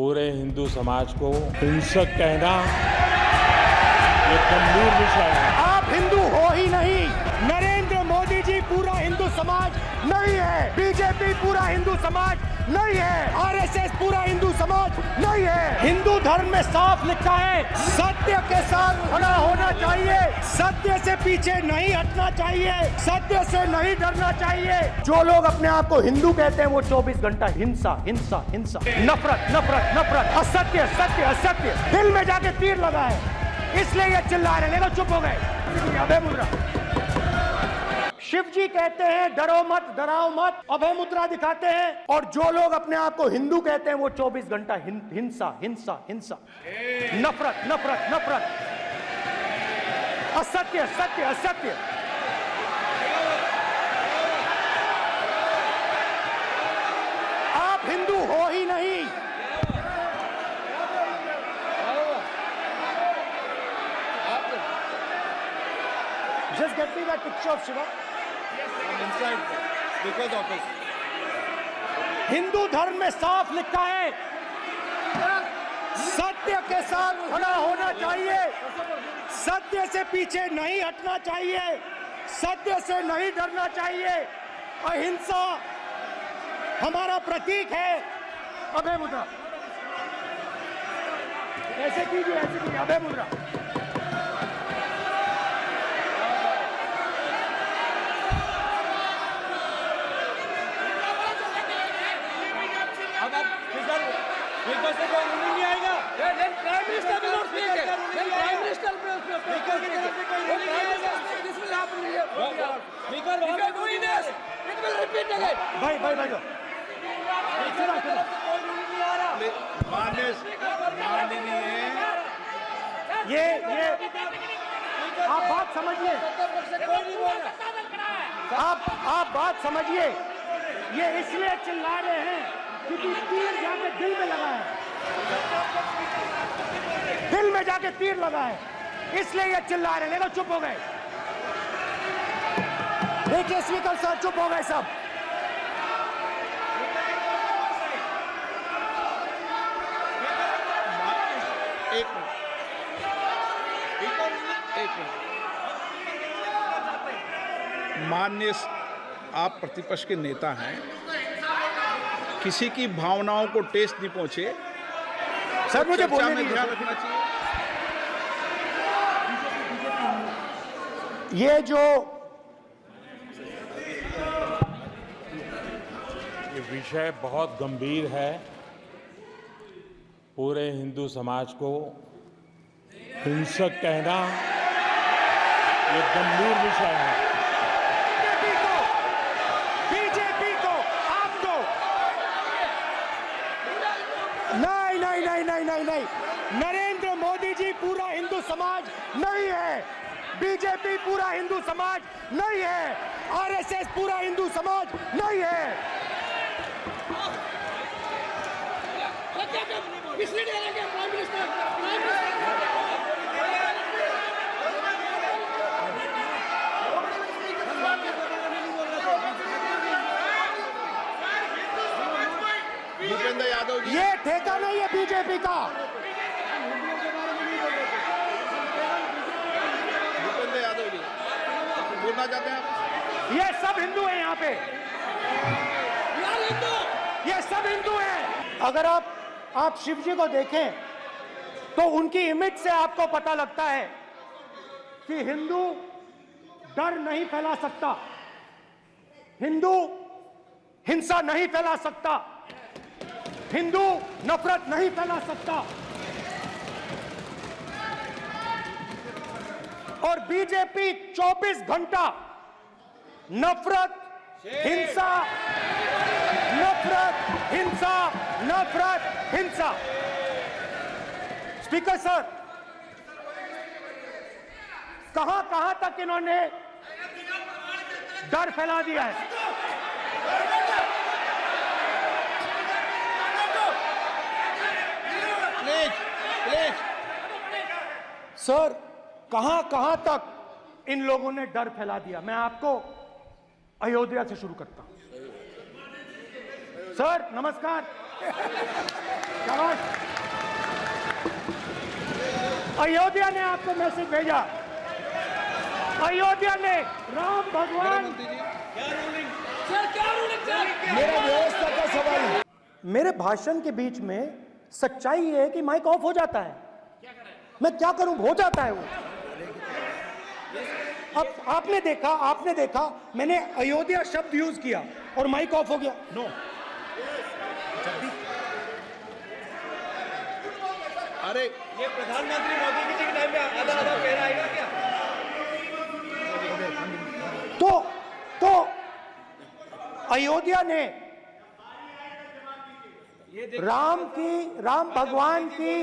पूरे हिंदू समाज को हिंसक कहना ये गंभीर विषय है। आप हिंदू हो ही नहीं। नरेंद्र मोदी जी पूरा हिंदू समाज नहीं है। बीजेपी पूरा हिंदू समाज नहीं है। आरएसएस पूरा हिंदू समाज नहीं है। हिंदू धर्म में साफ लिखा है, सत्य के साथ खड़ा होना चाहिए, सत्य से पीछे नहीं हटना चाहिए, सत्य से नहीं डरना चाहिए। जो लोग अपने आप को हिंदू कहते हैं वो 24 घंटा हिंसा हिंसा हिंसा, नफरत नफरत नफरत, असत्य सत्य असत्य, दिल में जाके तीर लगा है, इसलिए ये चिल्ला रहे हैं। नहीं तो चुप हो गए। अभय मुद्रा। शिव जी कहते हैं डरो मत डराओ मत, अभय मुद्रा दिखाते हैं। और जो लोग अपने आप को हिंदू कहते हैं वो 24 घंटा हिंसा हिंसा हिंसा, नफरत नफरत नफरत, असत्य सत्य असत्य। आप हिंदू हो ही नहीं। Just get me that picture of Shiva. I'm inside Speaker's office. Hindu धर्म में साफ लिखा है, सत्य के साथ खड़ा होना चाहिए, सत्य से पीछे नहीं हटना चाहिए, सत्य से नहीं डरना चाहिए। अहिंसा हमारा प्रतीक है। अभय मुद्रा। ऐसे कीजिए अभय मुद्रा। स्पीकर से कोई रूलिंग नहीं आएगा। Prime minister will not speak. Then Prime Minister will speak. Speaker की तरफ से कोई रूलिंग नहीं आएगा। This will happen here. Speaker If you are doing this, it will repeat again. भाई कोई रूलिंग नहीं आ रहा। माननीय ये आप बात समझिए, कोई नहीं बोल रहा। आप बात समझिए। ये इसलिए चिल्ला रहे हैं क्योंकि तीर जाके दिल में लगा है, दिल में जाके तीर लगा है, इसलिए ये चिल्ला रहे हैं। नहीं तो चुप हो गए। देखिए स्पीकर साहब चुप हो गए सब। एक मिनट। माननीय आप प्रतिपक्ष के नेता हैं, किसी की भावनाओं को ठेस नहीं पहुंचे। सर मुझे चर्चा बोलने में दीजिए। ध्यान रखना चाहिए। ये विषय बहुत गंभीर है। पूरे हिंदू समाज को हिंसक कहना ये गंभीर विषय है। बीजेपी को आपको नहीं। नरेंद्र मोदी जी पूरा हिंदू समाज नहीं है। बीजेपी पूरा हिंदू समाज नहीं है। आरएसएस पूरा हिंदू समाज नहीं है। प्राइम मिनिस्टर भूपेंद्र यादव जी, ये ठेका नहीं है बीजेपी का। भूपेंद्र यादव जी बोलना चाहते हैं आप? ये सब हिंदू हैं यहाँ पे, ये सब हिंदू हैं। अगर आप शिव जी को देखें तो उनकी इमेज से आपको पता लगता है कि हिंदू डर नहीं फैला सकता, हिंदू हिंसा नहीं फैला सकता, हिंदू नफरत नहीं फैला सकता। और बीजेपी 24 घंटा नफरत हिंसा नफरत हिंसा नफरत हिंसा। स्पीकर सर, कहां तक इन्होंने डर फैला दिया है? प्लीज सर, कहां तक इन लोगों ने डर फैला दिया? मैं आपको अयोध्या से शुरू करता हूं। सर नमस्कार। शाबाश। अयोध्या ने आपको मैसेज भेजा, अयोध्या ने राम भगवान। सर क्या रूलिंग सर? मेरा व्यवस्था का सवाल है। मेरे भाषण के बीच में सच्चाई ये है कि माइक ऑफ हो जाता है। मैं क्या करूं, हो जाता है वो। अब आपने देखा मैंने अयोध्या शब्द यूज किया और माइक ऑफ हो गया। नो, अरे ये प्रधानमंत्री मोदी जी के टाइम पे आधा आधा कह आएगा क्या? तो अयोध्या ने राम भगवान की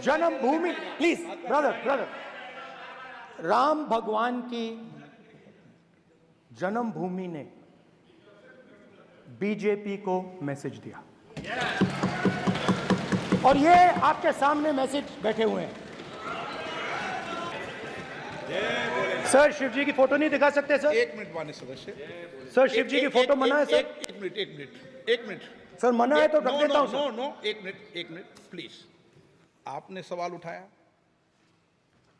जन्मभूमि, प्लीज ब्रदर, राम भगवान की जन्मभूमि ने बीजेपी को मैसेज दिया और ये आपके सामने मैसेज बैठे हुए हैं। सर शिव जी की फोटो नहीं दिखा सकते सर? एक मिनट माननीय सदस्य, सर शिव जी की फोटो मना है सर? एक मिनट सर मना है तो रख देता हूं सर। नो, एक मिनट प्लीज। आपने सवाल उठाया,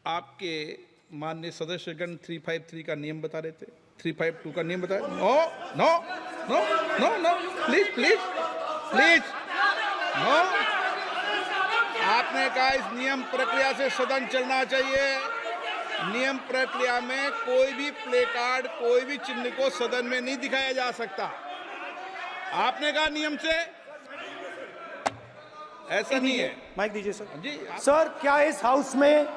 आपके माननीय सदस्यगण 353 का नियम बता रहे थे, 352 का नियम बताया। No, please no. आपने कहा इस नियम प्रक्रिया से सदन चलना चाहिए। नियम प्रक्रिया में कोई भी प्ले कार्ड, कोई भी चिन्ह को सदन में नहीं दिखाया जा सकता। आपने कहा नियम से, ऐसा नहीं है। माइक दीजिए सर। जी सर क्या इस हाउस में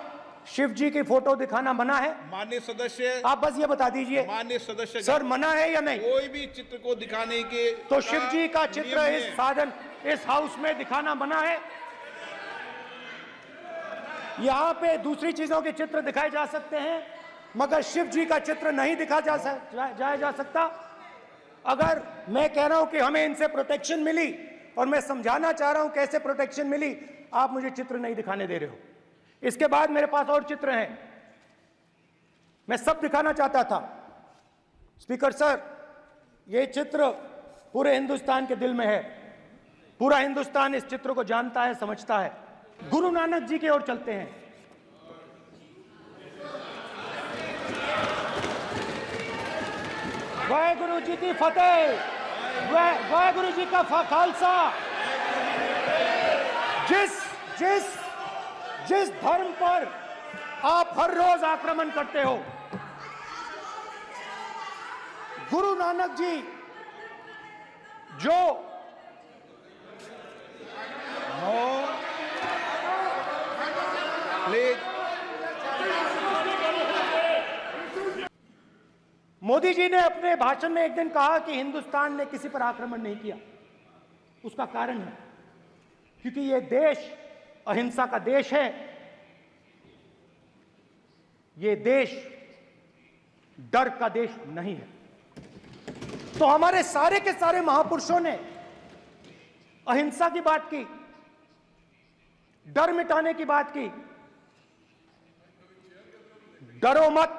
शिव जी की फोटो दिखाना मना है? माननीय सदस्य, आप बस ये बता दीजिए माननीय सदस्य सर, मना है या नहीं? कोई भी चित्र को दिखाने के तो शिव जी का चित्र नियम इस है। साधन इस हाउस में दिखाना मना है। यहाँ पे दूसरी चीजों के चित्र दिखाए जा सकते हैं मगर शिव जी का चित्र नहीं दिखा जा सकता। अगर मैं कह रहा हूं कि हमें इनसे प्रोटेक्शन मिली और मैं समझाना चाह रहा हूं कैसे प्रोटेक्शन मिली, आप मुझे चित्र नहीं दिखाने दे रहे हो। इसके बाद मेरे पास और चित्र हैं, मैं सब दिखाना चाहता था। स्पीकर सर, ये चित्र पूरे हिंदुस्तान के दिल में है, पूरा हिंदुस्तान इस चित्र को जानता है, समझता है। गुरु नानक जी की ओर चलते हैं। वाहेगुरु जी की फतेह, वाहेगुरु जी का खालसा। जिस धर्म पर आप हर रोज आक्रमण करते हो, गुरु नानक जी जो प्लीज, मोदी जी ने अपने भाषण में एक दिन कहा कि हिंदुस्तान ने किसी पर आक्रमण नहीं किया। उसका कारण है क्योंकि यह देश अहिंसा का देश है, यह देश डर का देश नहीं है। तो हमारे सारे के सारे महापुरुषों ने अहिंसा की बात की, डर मिटाने की बात की। डरो मत,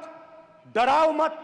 डराओ मत,